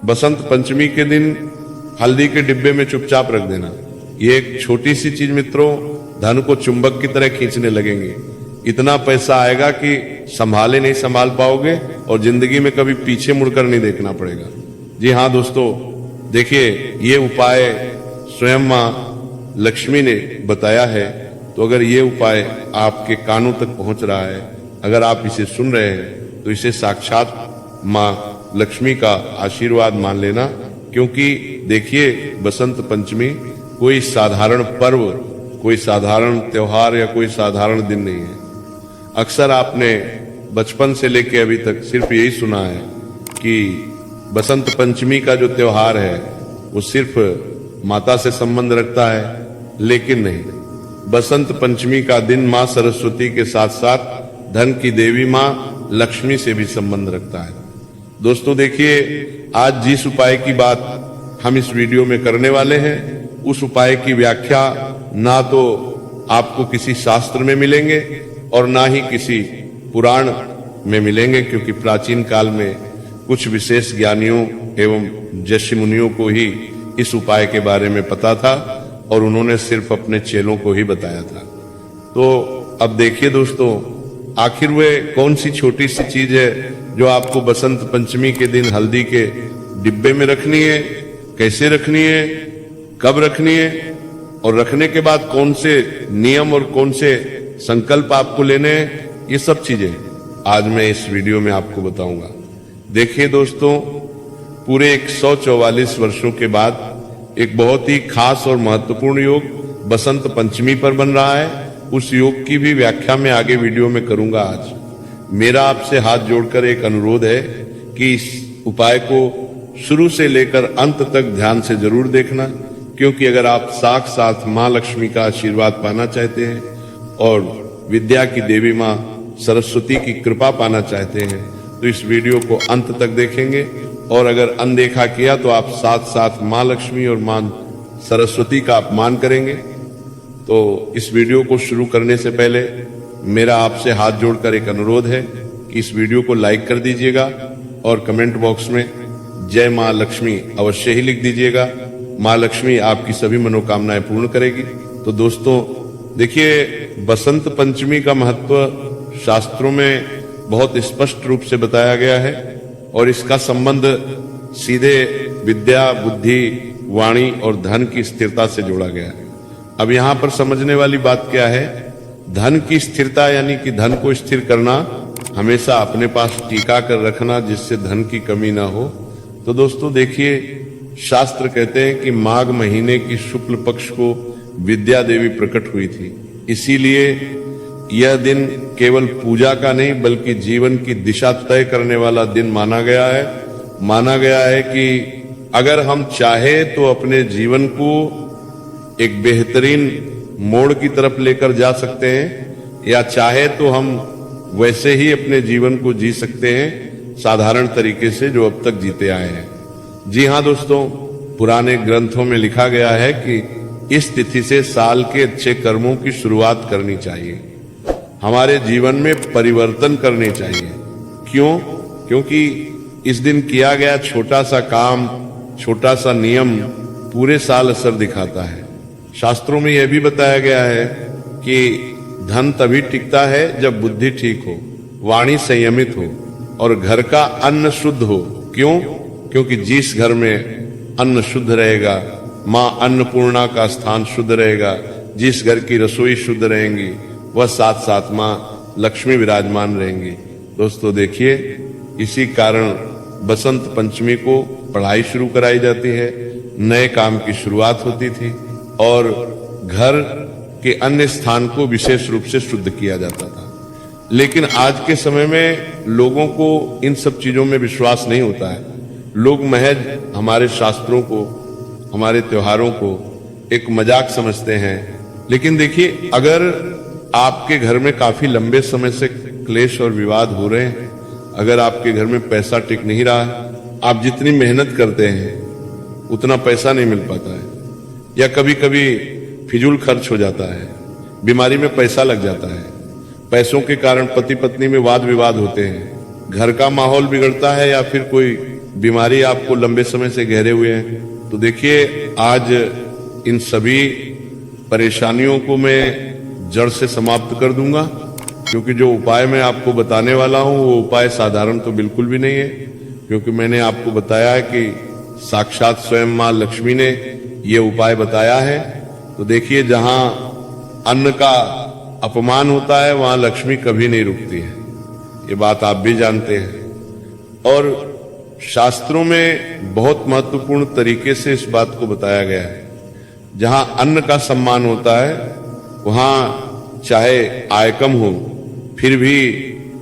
बसंत पंचमी के दिन हल्दी के डिब्बे में चुपचाप रख देना। ये एक छोटी सी चीज मित्रों धन को चुंबक की तरह खींचने लगेंगे। इतना पैसा आएगा कि संभाले नहीं संभाल पाओगे और जिंदगी में कभी पीछे मुड़कर नहीं देखना पड़ेगा। जी हाँ दोस्तों, देखिए ये उपाय स्वयं माँ लक्ष्मी ने बताया है। तो अगर ये उपाय आपके कानों तक पहुंच रहा है, अगर आप इसे सुन रहे हैं, तो इसे साक्षात माँ लक्ष्मी का आशीर्वाद मान लेना। क्योंकि देखिए बसंत पंचमी कोई साधारण पर्व, कोई साधारण त्योहार या कोई साधारण दिन नहीं है। अक्सर आपने बचपन से लेकर अभी तक सिर्फ यही सुना है कि बसंत पंचमी का जो त्योहार है वो सिर्फ माता से संबंध रखता है, लेकिन नहीं। बसंत पंचमी का दिन माँ सरस्वती के साथ साथ धन की देवी माँ लक्ष्मी से भी संबंध रखता है। दोस्तों देखिए, आज जिस उपाय की बात हम इस वीडियो में करने वाले हैं, उस उपाय की व्याख्या ना तो आपको किसी शास्त्र में मिलेंगे और ना ही किसी पुराण में मिलेंगे, क्योंकि प्राचीन काल में कुछ विशेष ज्ञानियों एवं ऋषि मुनियों को ही इस उपाय के बारे में पता था और उन्होंने सिर्फ अपने चेलों को ही बताया था। तो अब देखिए दोस्तों, आखिर वे कौन सी छोटी सी चीज है जो आपको बसंत पंचमी के दिन हल्दी के डिब्बे में रखनी है, कैसे रखनी है, कब रखनी है, और रखने के बाद कौन से नियम और कौन से संकल्प आपको लेने हैं, ये सब चीजें आज मैं इस वीडियो में आपको बताऊंगा। देखिए दोस्तों, पूरे 144 वर्षों के बाद एक बहुत ही खास और महत्वपूर्ण योग बसंत पंचमी पर बन रहा है। उस योग की भी व्याख्या मैं आगे वीडियो में करूंगा। आज मेरा आपसे हाथ जोड़कर एक अनुरोध है कि इस उपाय को शुरू से लेकर अंत तक ध्यान से जरूर देखना, क्योंकि अगर आप साक्षात माँ लक्ष्मी का आशीर्वाद पाना चाहते हैं और विद्या की देवी माँ सरस्वती की कृपा पाना चाहते हैं, तो इस वीडियो को अंत तक देखेंगे। और अगर अनदेखा किया तो आप साथ साथ माँ लक्ष्मी और माँ सरस्वती का अपमान करेंगे। तो इस वीडियो को शुरू करने से पहले मेरा आपसे हाथ जोड़कर एक अनुरोध है कि इस वीडियो को लाइक कर दीजिएगा और कमेंट बॉक्स में जय माँ लक्ष्मी अवश्य ही लिख दीजिएगा। माँ लक्ष्मी आपकी सभी मनोकामनाएं पूर्ण करेगी। तो दोस्तों देखिए, बसंत पंचमी का महत्व शास्त्रों में बहुत स्पष्ट रूप से बताया गया है और इसका संबंध सीधे विद्या, बुद्धि, वाणी और धन की स्थिरता से जोड़ा गया है। अब यहाँ पर समझने वाली बात क्या है, धन की स्थिरता यानी कि धन को स्थिर करना, हमेशा अपने पास टीका कर रखना जिससे धन की कमी ना हो। तो दोस्तों देखिए, शास्त्र कहते हैं कि माघ महीने की शुक्ल पक्ष को विद्या देवी प्रकट हुई थी। इसीलिए यह दिन केवल पूजा का नहीं बल्कि जीवन की दिशा तय करने वाला दिन माना गया है। माना गया है कि अगर हम चाहे तो अपने जीवन को एक बेहतरीन मोड़ की तरफ लेकर जा सकते हैं, या चाहे तो हम वैसे ही अपने जीवन को जी सकते हैं साधारण तरीके से जो अब तक जीते आए हैं। जी हाँ दोस्तों, पुराने ग्रंथों में लिखा गया है कि इस तिथि से साल के अच्छे कर्मों की शुरुआत करनी चाहिए, हमारे जीवन में परिवर्तन करने चाहिए। क्यों? क्योंकि इस दिन किया गया छोटा सा काम, छोटा सा नियम पूरे साल असर दिखाता है। शास्त्रों में यह भी बताया गया है कि धन तभी टिकता है जब बुद्धि ठीक हो, वाणी संयमित हो और घर का अन्न शुद्ध हो। क्यों? क्योंकि जिस घर में अन्न शुद्ध रहेगा, माँ अन्नपूर्णा का स्थान शुद्ध रहेगा, जिस घर की रसोई शुद्ध रहेंगी, वह साथ साथ माँ लक्ष्मी विराजमान रहेंगी। दोस्तों देखिए, इसी कारण बसंत पंचमी को पढ़ाई शुरू कराई जाती है, नए काम की शुरुआत होती थी और घर के अन्य स्थान को विशेष रूप से शुद्ध किया जाता था। लेकिन आज के समय में लोगों को इन सब चीजों में विश्वास नहीं होता है। लोग महज हमारे शास्त्रों को, हमारे त्योहारों को एक मजाक समझते हैं। लेकिन देखिए, अगर आपके घर में काफी लंबे समय से क्लेश और विवाद हो रहे हैं, अगर आपके घर में पैसा टिक नहीं रहा है, आप जितनी मेहनत करते हैं उतना पैसा नहीं मिल पाता है, या कभी कभी फिजूल खर्च हो जाता है, बीमारी में पैसा लग जाता है, पैसों के कारण पति पत्नी में वाद विवाद होते हैं, घर का माहौल बिगड़ता है या फिर कोई बीमारी आपको लंबे समय से घेरे हुए हैं। तो देखिए, आज इन सभी परेशानियों को मैं जड़ से समाप्त कर दूंगा, क्योंकि जो उपाय मैं आपको बताने वाला हूं वो उपाय साधारण तो बिल्कुल भी नहीं है, क्योंकि मैंने आपको बताया है कि साक्षात स्वयं मां लक्ष्मी ने ये उपाय बताया है। तो देखिए, जहां अन्न का अपमान होता है वहां लक्ष्मी कभी नहीं रुकती है, ये बात आप भी जानते हैं। और शास्त्रों में बहुत महत्वपूर्ण तरीके से इस बात को बताया गया है। जहां अन्न का सम्मान होता है वहां चाहे आय कम हो फिर भी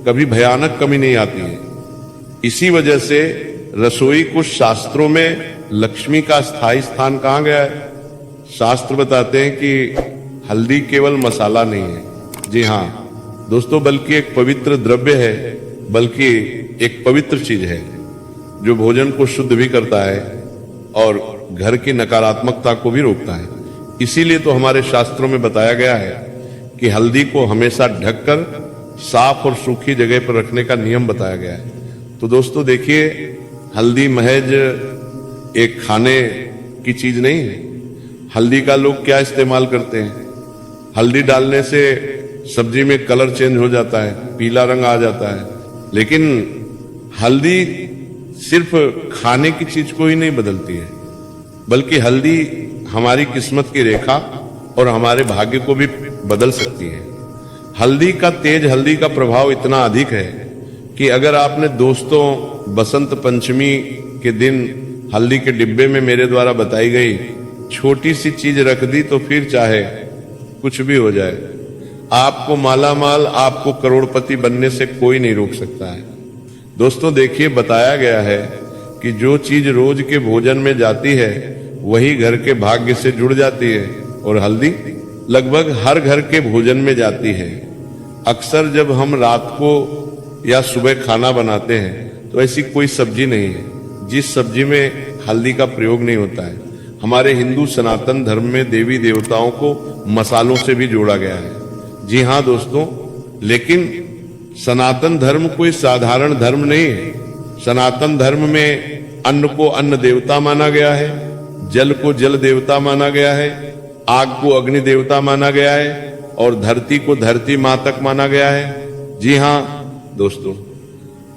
कभी भयानक कमी नहीं आती है। इसी वजह से रसोई को शास्त्रों में लक्ष्मी का स्थायी स्थान कहा गया है। शास्त्र बताते हैं कि हल्दी केवल मसाला नहीं है, जी हाँ दोस्तों, बल्कि एक पवित्र द्रव्य है, बल्कि एक पवित्र चीज है जो भोजन को शुद्ध भी करता है और घर की नकारात्मकता को भी रोकता है। इसीलिए तो हमारे शास्त्रों में बताया गया है कि हल्दी को हमेशा ढककर साफ और सूखी जगह पर रखने का नियम बताया गया है। तो दोस्तों देखिए, हल्दी महज एक खाने की चीज नहीं है। हल्दी का लोग क्या इस्तेमाल करते हैं? हल्दी डालने से सब्जी में कलर चेंज हो जाता है, पीला रंग आ जाता है, लेकिन हल्दी सिर्फ खाने की चीज को ही नहीं बदलती है, बल्कि हल्दी हमारी किस्मत की रेखा और हमारे भाग्य को भी बदल सकती है। हल्दी का तेज, हल्दी का प्रभाव इतना अधिक है कि अगर आपने दोस्तों बसंत पंचमी के दिन हल्दी के डिब्बे में मेरे द्वारा बताई गई छोटी सी चीज रख दी तो फिर चाहे कुछ भी हो जाए, आपको मालामाल, आपको करोड़पति बनने से कोई नहीं रोक सकता है। दोस्तों देखिए, बताया गया है कि जो चीज रोज के भोजन में जाती है वही घर के भाग्य से जुड़ जाती है, और हल्दी लगभग हर घर के भोजन में जाती है। अक्सर जब हम रात को या सुबह खाना बनाते हैं तो ऐसी कोई सब्जी नहीं है जिस सब्जी में हल्दी का प्रयोग नहीं होता है। हमारे हिंदू सनातन धर्म में देवी देवताओं को मसालों से भी जोड़ा गया है। जी हाँ दोस्तों, लेकिन सनातन धर्म कोई साधारण धर्म नहीं है। सनातन धर्म में अन्न को अन्न देवता माना गया है, जल को जल देवता माना गया है, आग को अग्नि देवता माना गया है, और धरती को धरती माँ तक माना गया है। जी हाँ दोस्तों,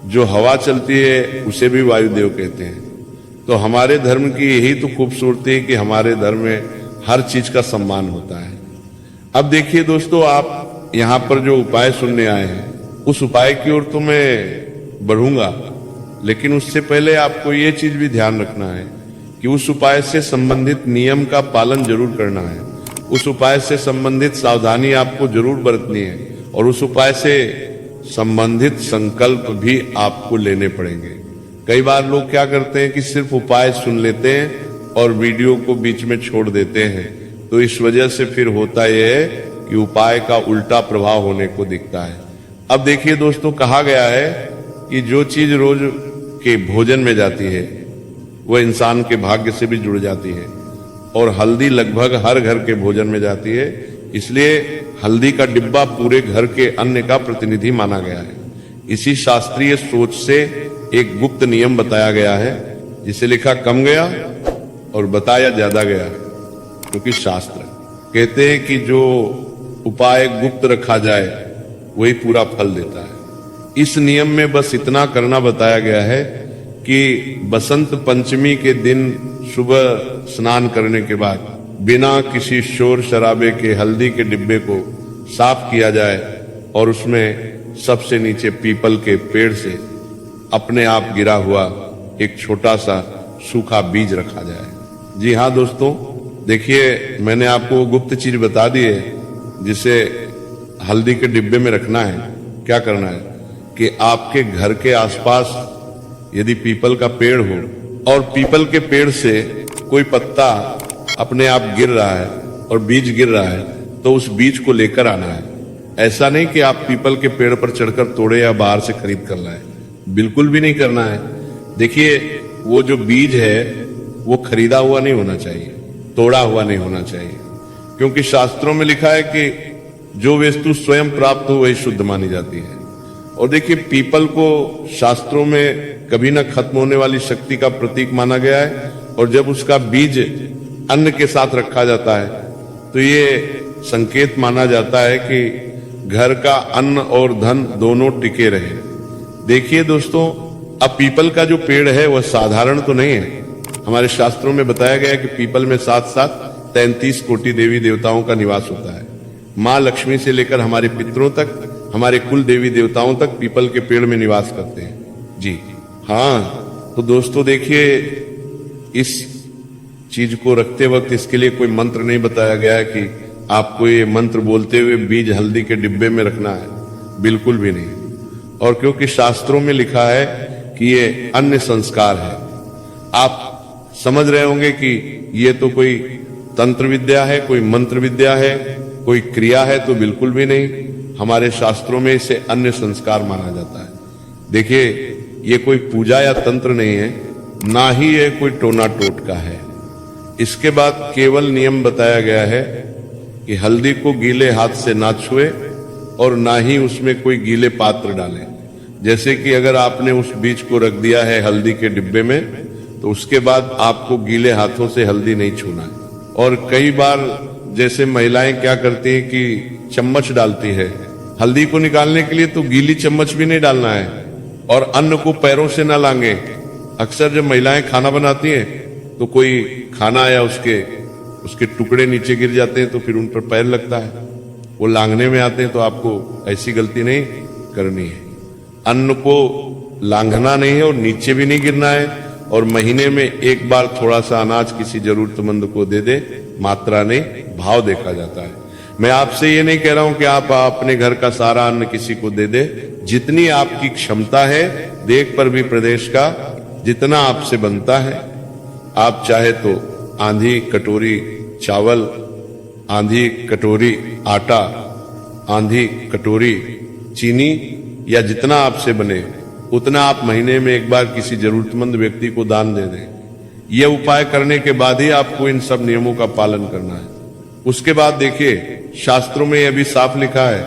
जो हवा चलती है उसे भी वायुदेव कहते हैं। तो हमारे धर्म की यही तो खूबसूरती है कि हमारे धर्म में हर चीज का सम्मान होता है। अब देखिए दोस्तों, आप यहाँ पर जो उपाय सुनने आए हैं उस उपाय की ओर तो मैं बढ़ूंगा, लेकिन उससे पहले आपको ये चीज भी ध्यान रखना है कि उस उपाय से संबंधित नियम का पालन जरूर करना है। उस उपाय से संबंधित सावधानी आपको जरूर बरतनी है, और उस उपाय से संबंधित संकल्प भी आपको लेने पड़ेंगे। कई बार लोग क्या करते हैं कि सिर्फ उपाय सुन लेते हैं और वीडियो को बीच में छोड़ देते हैं, तो इस वजह से फिर होता यह है कि उपाय का उल्टा प्रभाव होने को दिखता है। अब देखिए दोस्तों, कहा गया है कि जो चीज रोज के भोजन में जाती है वह इंसान के भाग्य से भी जुड़ जाती है, और हल्दी लगभग हर घर के भोजन में जाती है। इसलिए हल्दी का डिब्बा पूरे घर के अन्न का प्रतिनिधि माना गया है। इसी शास्त्रीय सोच से एक गुप्त नियम बताया गया है, जिसे लिखा कम गया और बताया ज्यादा गया, क्योंकि शास्त्र कहते हैं कि जो उपाय गुप्त रखा जाए वही पूरा फल देता है। इस नियम में बस इतना करना बताया गया है कि बसंत पंचमी के दिन सुबह स्नान करने के बाद बिना किसी शोर शराबे के हल्दी के डिब्बे को साफ किया जाए, और उसमें सबसे नीचे पीपल के पेड़ से अपने आप गिरा हुआ एक छोटा सा सूखा बीज रखा जाए। जी हाँ दोस्तों, देखिए मैंने आपको वो गुप्त चीज बता दी है जिसे हल्दी के डिब्बे में रखना है। क्या करना है कि आपके घर के आसपास यदि पीपल का पेड़ हो और पीपल के पेड़ से कोई पत्ता अपने आप गिर रहा है और बीज गिर रहा है, तो उस बीज को लेकर आना है। ऐसा नहीं कि आप पीपल के पेड़ पर चढ़कर तोड़े या बाहर से खरीद कर लाए, बिल्कुल भी नहीं करना है। देखिए, वो जो बीज है वो खरीदा हुआ नहीं होना चाहिए, तोड़ा हुआ नहीं होना चाहिए, क्योंकि शास्त्रों में लिखा है कि जो वस्तु स्वयं प्राप्त हो वही शुद्ध मानी जाती है। और देखिए, पीपल को शास्त्रों में कभी न खत्म होने वाली शक्ति का प्रतीक माना गया है। और जब उसका बीज अन्न के साथ रखा जाता है तो ये संकेत माना जाता है कि घर का अन्न और धन दोनों टिके रहे। देखिए दोस्तों, अब पीपल का जो पेड़ है वह साधारण तो नहीं है। हमारे शास्त्रों में बताया गया है कि पीपल में साथ साथ 33 कोटि देवी देवताओं का निवास होता है। माँ लक्ष्मी से लेकर हमारे पितरों तक, हमारे कुल देवी देवताओं तक पीपल के पेड़ में निवास करते हैं। जी हाँ, तो दोस्तों देखिए, इस चीज को रखते वक्त इसके लिए कोई मंत्र नहीं बताया गया है कि आपको ये मंत्र बोलते हुए बीज हल्दी के डिब्बे में रखना है, बिल्कुल भी नहीं। और क्योंकि शास्त्रों में लिखा है कि ये अन्य संस्कार है, आप समझ रहे होंगे कि ये तो कोई तंत्र विद्या है, कोई मंत्र विद्या है, कोई क्रिया है, तो बिल्कुल भी नहीं। हमारे शास्त्रों में इसे अन्य संस्कार माना जाता है। देखिए, ये कोई पूजा या तंत्र नहीं है, ना ही ये कोई टोना टोटका है। इसके बाद केवल नियम बताया गया है कि हल्दी को गीले हाथ से ना छुए और ना ही उसमें कोई गीले पात्र डालें। जैसे कि अगर आपने उस बीज को रख दिया है हल्दी के डिब्बे में, तो उसके बाद आपको गीले हाथों से हल्दी नहीं छूना है। और कई बार जैसे महिलाएं क्या करती हैं कि चम्मच डालती है हल्दी को निकालने के लिए, तो गीली चम्मच भी नहीं डालना है और अन्न को पैरों से ना लांगे। अक्सर जब महिलाएं खाना बनाती हैं तो कोई खाना या उसके टुकड़े नीचे गिर जाते हैं तो फिर उन पर पैर लगता है, वो लांघने में आते हैं। तो आपको ऐसी गलती नहीं करनी है। अन्न को लांघना नहीं है और नीचे भी नहीं गिरना है। और महीने में एक बार थोड़ा सा अनाज किसी जरूरतमंद को दे दे, मात्रा नहीं भाव देखा जाता है। मैं आपसे ये नहीं कह रहा हूं कि आप अपने घर का सारा अन्न किसी को दे दे। जितनी आपकी क्षमता है, देख पर भी प्रदेश का जितना आपसे बनता है, आप चाहे तो आधी कटोरी चावल, आधी कटोरी आटा, आधी कटोरी चीनी, या जितना आपसे बने उतना आप महीने में एक बार किसी जरूरतमंद व्यक्ति को दान दे दें। यह उपाय करने के बाद ही आपको इन सब नियमों का पालन करना है। उसके बाद देखिए, शास्त्रों में यह भी साफ लिखा है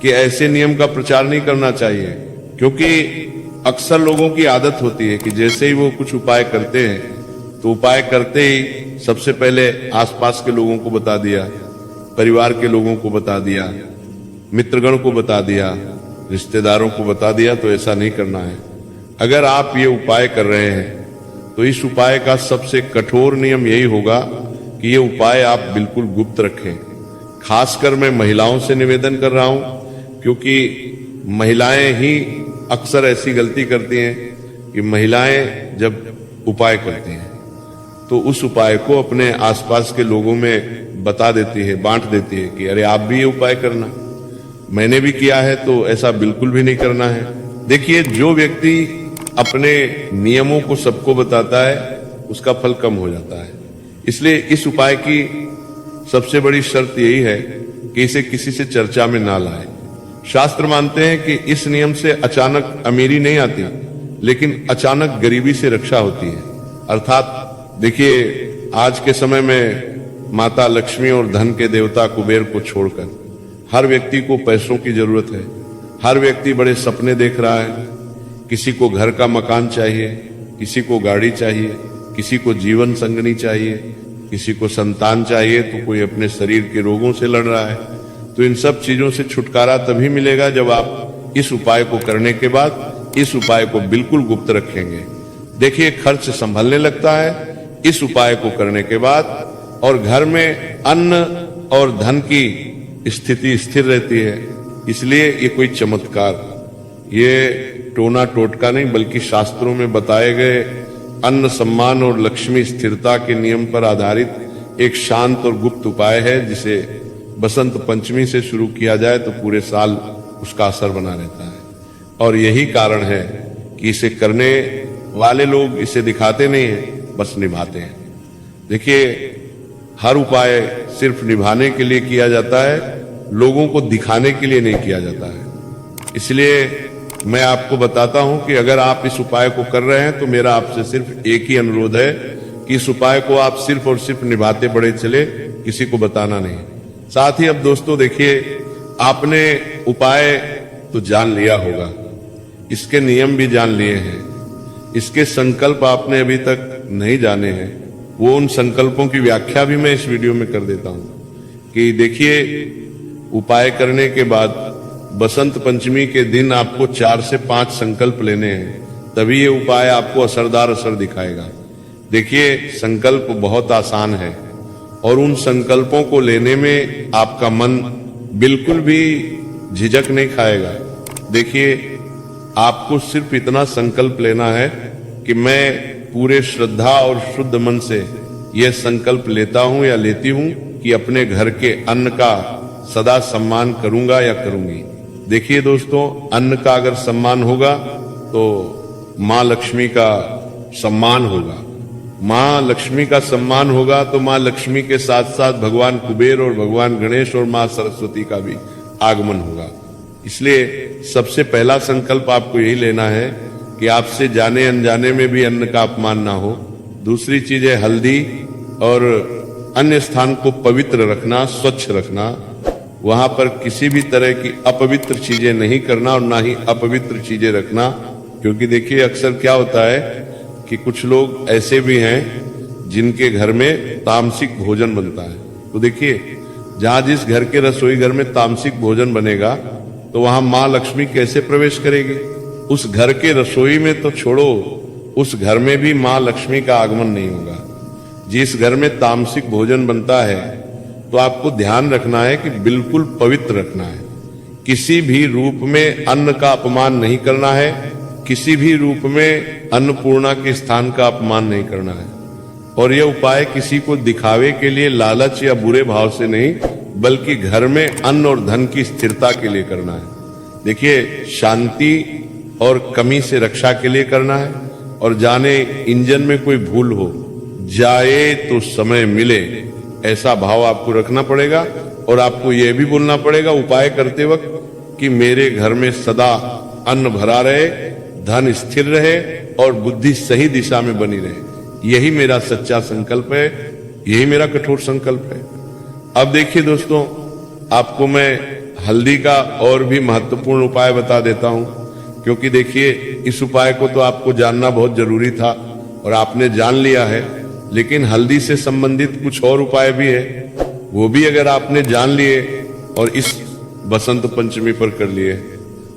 कि ऐसे नियम का प्रचार नहीं करना चाहिए, क्योंकि अक्सर लोगों की आदत होती है कि जैसे ही वो कुछ उपाय करते हैं तो उपाय करते ही सबसे पहले आसपास के लोगों को बता दिया, परिवार के लोगों को बता दिया, मित्रगण को बता दिया, रिश्तेदारों को बता दिया। तो ऐसा नहीं करना है। अगर आप ये उपाय कर रहे हैं तो इस उपाय का सबसे कठोर नियम यही होगा कि ये उपाय आप बिल्कुल गुप्त रखें। खासकर मैं महिलाओं से निवेदन कर रहा हूं, क्योंकि महिलाएं ही अक्सर ऐसी गलती करती हैं कि महिलाएं जब उपाय करती हैं तो उस उपाय को अपने आसपास के लोगों में बता देती है, बांट देती है कि अरे आप भी ये उपाय करना, मैंने भी किया है। तो ऐसा बिल्कुल भी नहीं करना है। देखिए, जो व्यक्ति अपने नियमों को सबको बताता है उसका फल कम हो जाता है। इसलिए इस उपाय की सबसे बड़ी शर्त यही है कि इसे किसी से चर्चा में ना लाए। शास्त्र मानते हैं कि इस नियम से अचानक अमीरी नहीं आती, लेकिन अचानक गरीबी से रक्षा होती है। अर्थात देखिए, आज के समय में माता लक्ष्मी और धन के देवता कुबेर को छोड़कर हर व्यक्ति को पैसों की जरूरत है। हर व्यक्ति बड़े सपने देख रहा है। किसी को घर का मकान चाहिए, किसी को गाड़ी चाहिए, किसी को जीवन संगनी चाहिए, किसी को संतान चाहिए, तो कोई अपने शरीर के रोगों से लड़ रहा है। तो इन सब चीजों से छुटकारा तभी मिलेगा जब आप इस उपाय को करने के बाद इस उपाय को बिल्कुल गुप्त रखेंगे। देखिए, खर्च संभलने लगता है इस उपाय को करने के बाद, और घर में अन्न और धन की स्थिति स्थिर रहती है। इसलिए ये कोई चमत्कार, ये टोना टोटका नहीं, बल्कि शास्त्रों में बताए गए अन्न सम्मान और लक्ष्मी स्थिरता के नियम पर आधारित एक शांत और गुप्त उपाय है, जिसे बसंत पंचमी से शुरू किया जाए तो पूरे साल उसका असर बना रहता है। और यही कारण है कि इसे करने वाले लोग इसे दिखाते नहीं हैं, बस निभाते हैं। देखिए, हर उपाय सिर्फ निभाने के लिए किया जाता है, लोगों को दिखाने के लिए नहीं किया जाता है। इसलिए मैं आपको बताता हूं कि अगर आप इस उपाय को कर रहे हैं तो मेरा आपसे सिर्फ एक ही अनुरोध है कि इस उपाय को आप सिर्फ और सिर्फ निभाते बढ़े चले, किसी को बताना नहीं। साथ ही अब दोस्तों देखिए, आपने उपाय तो जान लिया होगा, इसके नियम भी जान लिए हैं, इसके संकल्प आपने अभी तक नहीं जाने हैं, वो उन संकल्पों की व्याख्या भी मैं इस वीडियो में कर देता हूं कि देखिए, उपाय करने के बाद बसंत पंचमी के दिन आपको 4 से 5 संकल्प लेने हैं, तभी ये उपाय आपको असरदार असर दिखाएगा। देखिए, संकल्प बहुत आसान है और उन संकल्पों को लेने में आपका मन बिल्कुल भी झिझक नहीं खाएगा। देखिए, आपको सिर्फ इतना संकल्प लेना है कि मैं पूरे श्रद्धा और शुद्ध मन से यह संकल्प लेता हूं या लेती हूं कि अपने घर के अन्न का सदा सम्मान करूंगा या करूंगी। देखिए दोस्तों, अन्न का अगर सम्मान होगा तो माँ लक्ष्मी का सम्मान होगा, माँ लक्ष्मी का सम्मान होगा तो माँ लक्ष्मी के साथ साथ भगवान कुबेर और भगवान गणेश और माँ सरस्वती का भी आगमन होगा। इसलिए सबसे पहला संकल्प आपको यही लेना है कि आपसे जाने अनजाने में भी अन्न का अपमान ना हो। दूसरी चीज है हल्दी और अन्य स्थान को पवित्र रखना, स्वच्छ रखना, वहां पर किसी भी तरह की अपवित्र चीजें नहीं करना और ना ही अपवित्र चीजें रखना। क्योंकि देखिए, अक्सर क्या होता है कि कुछ लोग ऐसे भी हैं जिनके घर में तामसिक भोजन बनता है। तो देखिए, जहां जिस घर के रसोई घर में तामसिक भोजन बनेगा तो वहां माँ लक्ष्मी कैसे प्रवेश करेगी? उस घर के रसोई में तो छोड़ो, उस घर में भी माँ लक्ष्मी का आगमन नहीं होगा। जिस घर में तामसिक भोजन बनता है तो आपको ध्यान रखना है कि बिल्कुल पवित्र रखना है। किसी भी रूप में अन्न का अपमान नहीं करना है, किसी भी रूप में अन्नपूर्णा के स्थान का अपमान नहीं करना है। और यह उपाय किसी को दिखावे के लिए, लालच या बुरे भाव से नहीं, बल्कि घर में अन्न और धन की स्थिरता के लिए करना है। देखिए, शांति और कमी से रक्षा के लिए करना है। और जाने इंजन में कोई भूल हो, जाए तो समय मिले, ऐसा भाव आपको रखना पड़ेगा। और आपको यह भी बोलना पड़ेगा उपाय करते वक्त कि मेरे घर में सदा अन्न भरा रहे, धन स्थिर रहे और बुद्धि सही दिशा में बनी रहे। यही मेरा सच्चा संकल्प है, यही मेरा कठोर संकल्प है। अब देखिए दोस्तों, आपको मैं हल्दी का और भी महत्वपूर्ण उपाय बता देता हूं, क्योंकि देखिए, इस उपाय को तो आपको जानना बहुत जरूरी था और आपने जान लिया है, लेकिन हल्दी से संबंधित कुछ और उपाय भी है, वो भी अगर आपने जान लिए और इस बसंत पंचमी पर कर लिए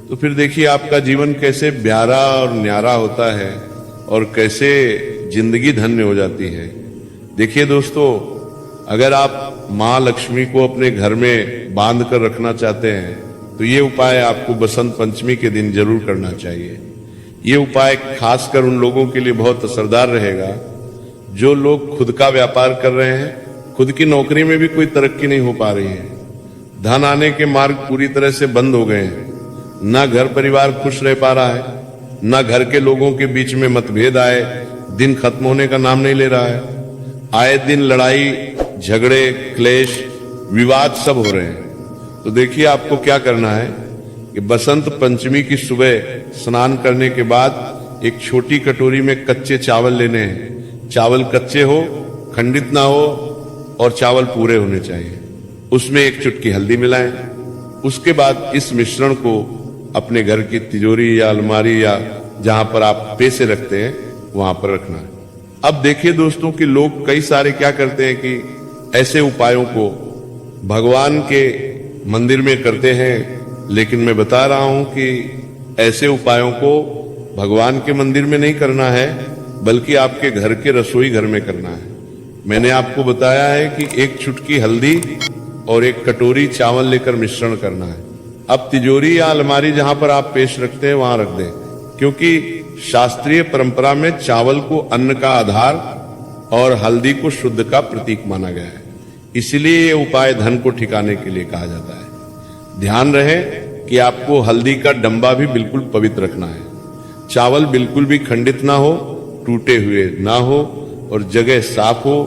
तो फिर देखिए आपका जीवन कैसे प्यारा और न्यारा होता है और कैसे जिंदगी धन्य हो जाती है। देखिए दोस्तों, अगर आप माँ लक्ष्मी को अपने घर में बांध कर रखना चाहते हैं तो ये उपाय आपको बसंत पंचमी के दिन जरूर करना चाहिए। ये उपाय खासकर उन लोगों के लिए बहुत असरदार रहेगा जो लोग खुद का व्यापार कर रहे हैं, खुद की नौकरी में भी कोई तरक्की नहीं हो पा रही है, धन आने के मार्ग पूरी तरह से बंद हो गए हैं, ना घर परिवार खुश रह पा रहा है, ना घर के लोगों के बीच में मतभेद आए, दिन खत्म होने का नाम नहीं ले रहा है, आए दिन लड़ाई झगड़े क्लेश विवाद सब हो रहे हैं। तो देखिए आपको क्या करना है कि बसंत पंचमी की सुबह स्नान करने के बाद एक छोटी कटोरी में कच्चे चावल लेने हैं। चावल कच्चे हो, खंडित ना हो और चावल पूरे होने चाहिए। उसमें एक चुटकी हल्दी मिलाएं। उसके बाद इस मिश्रण को अपने घर की तिजोरी या अलमारी या जहां पर आप पैसे रखते हैं वहां पर रखना है। अब देखिए दोस्तों कि लोग कई सारे क्या करते हैं कि ऐसे उपायों को भगवान के मंदिर में करते हैं, लेकिन मैं बता रहा हूं कि ऐसे उपायों को भगवान के मंदिर में नहीं करना है, बल्कि आपके घर के रसोई घर में करना है। मैंने आपको बताया है कि एक चुटकी हल्दी और एक कटोरी चावल लेकर मिश्रण करना है। अब तिजोरी या अलमारी जहां पर आप पेश रखते हैं वहां रख दें, क्योंकि शास्त्रीय परंपरा में चावल को अन्न का आधार और हल्दी को शुद्ध का प्रतीक माना गया है। इसलिए ये उपाय धन को ठिकाने के लिए कहा जाता है। ध्यान रहे कि आपको हल्दी का डंबा भी बिल्कुल पवित्र रखना है, चावल बिल्कुल भी खंडित ना हो, टूटे हुए ना हो और जगह साफ हो।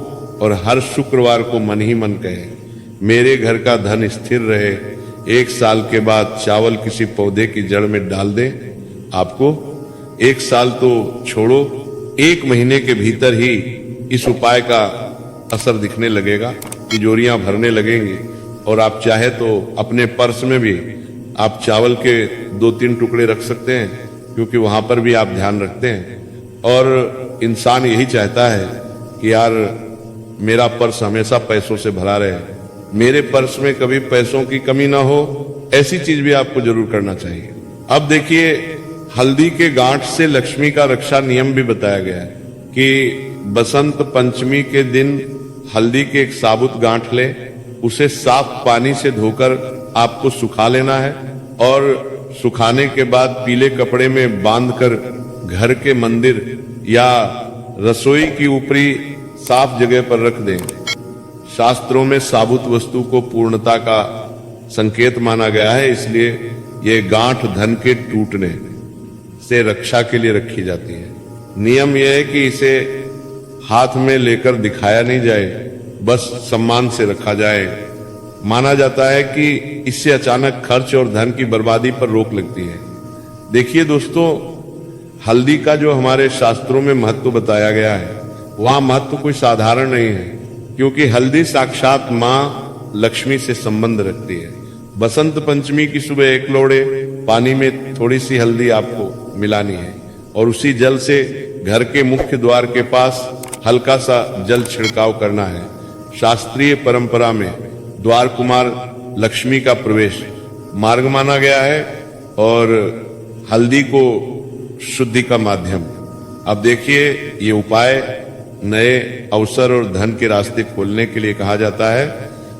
और हर शुक्रवार को मन ही मन कहे, मेरे घर का धन स्थिर रहे। 1 साल के बाद चावल किसी पौधे की जड़ में डाल दें। आपको 1 साल तो छोड़ो, 1 महीने के भीतर ही इस उपाय का असर दिखने लगेगा, तिजोरियां भरने लगेंगी। और आप चाहे तो अपने पर्स में भी आप चावल के 2-3 टुकड़े रख सकते हैं, क्योंकि वहां पर भी आप ध्यान रखते हैं। और इंसान यही चाहता है कि यार मेरा पर्स हमेशा पैसों से भरा रहे, मेरे पर्स में कभी पैसों की कमी ना हो, ऐसी चीज भी आपको जरूर करना चाहिए। अब देखिए, हल्दी के गांठ से लक्ष्मी का रक्षा नियम भी बताया गया है कि बसंत पंचमी के दिन हल्दी के एक साबुत गांठ ले, उसे साफ पानी से धोकर आपको सुखा लेना है और सुखाने के बाद पीले कपड़े में बांधकर घर के मंदिर या रसोई की ऊपरी साफ जगह पर रख दें। शास्त्रों में साबुत वस्तु को पूर्णता का संकेत माना गया है, इसलिए ये गांठ धन के टूटने से रक्षा के लिए रखी जाती है। नियम यह है कि इसे हाथ में लेकर दिखाया नहीं जाए, बस सम्मान से रखा जाए। माना जाता है कि इससे अचानक खर्च और धन की बर्बादी पर रोक लगती है। देखिए दोस्तों, हल्दी का जो हमारे शास्त्रों में महत्व बताया गया है, वहां महत्व कोई साधारण नहीं है, क्योंकि हल्दी साक्षात मां लक्ष्मी से संबंध रखती है। बसंत पंचमी की सुबह एक लोड़े पानी में थोड़ी सी हल्दी आपको मिलानी है और उसी जल से घर के मुख्य द्वार के पास हल्का सा जल छिड़काव करना है। शास्त्रीय परंपरा में द्वार कुमार लक्ष्मी का प्रवेश मार्ग माना गया है और हल्दी को शुद्धि का माध्यम। अब देखिए, ये उपाय नए अवसर और धन के रास्ते खोलने के लिए कहा जाता है।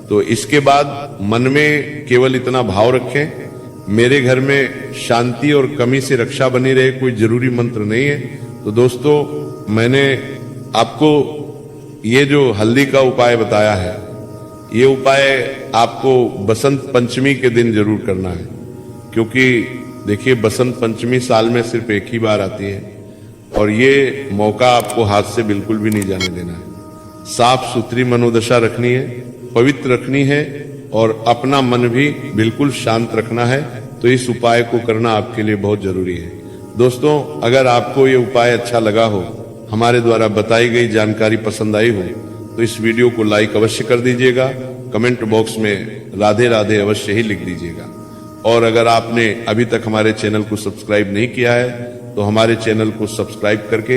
तो इसके बाद मन में केवल इतना भाव रखें, मेरे घर में शांति और कमी से रक्षा बनी रहे, कोई जरूरी मंत्र नहीं है। तो दोस्तों, मैंने आपको ये जो हल्दी का उपाय बताया है, ये उपाय आपको बसंत पंचमी के दिन जरूर करना है, क्योंकि देखिए बसंत पंचमी साल में सिर्फ एक ही बार आती है और ये मौका आपको हाथ से बिल्कुल भी नहीं जाने देना है। साफ सुथरी मनोदशा रखनी है, पवित्र रखनी है और अपना मन भी बिल्कुल शांत रखना है। तो इस उपाय को करना आपके लिए बहुत जरूरी है। दोस्तों, अगर आपको ये उपाय अच्छा लगा हो, हमारे द्वारा बताई गई जानकारी पसंद आई हो, तो इस वीडियो को लाइक अवश्य कर दीजिएगा। कमेंट बॉक्स में राधे राधे अवश्य ही लिख दीजिएगा। और अगर आपने अभी तक हमारे चैनल को सब्सक्राइब नहीं किया है, तो हमारे चैनल को सब्सक्राइब करके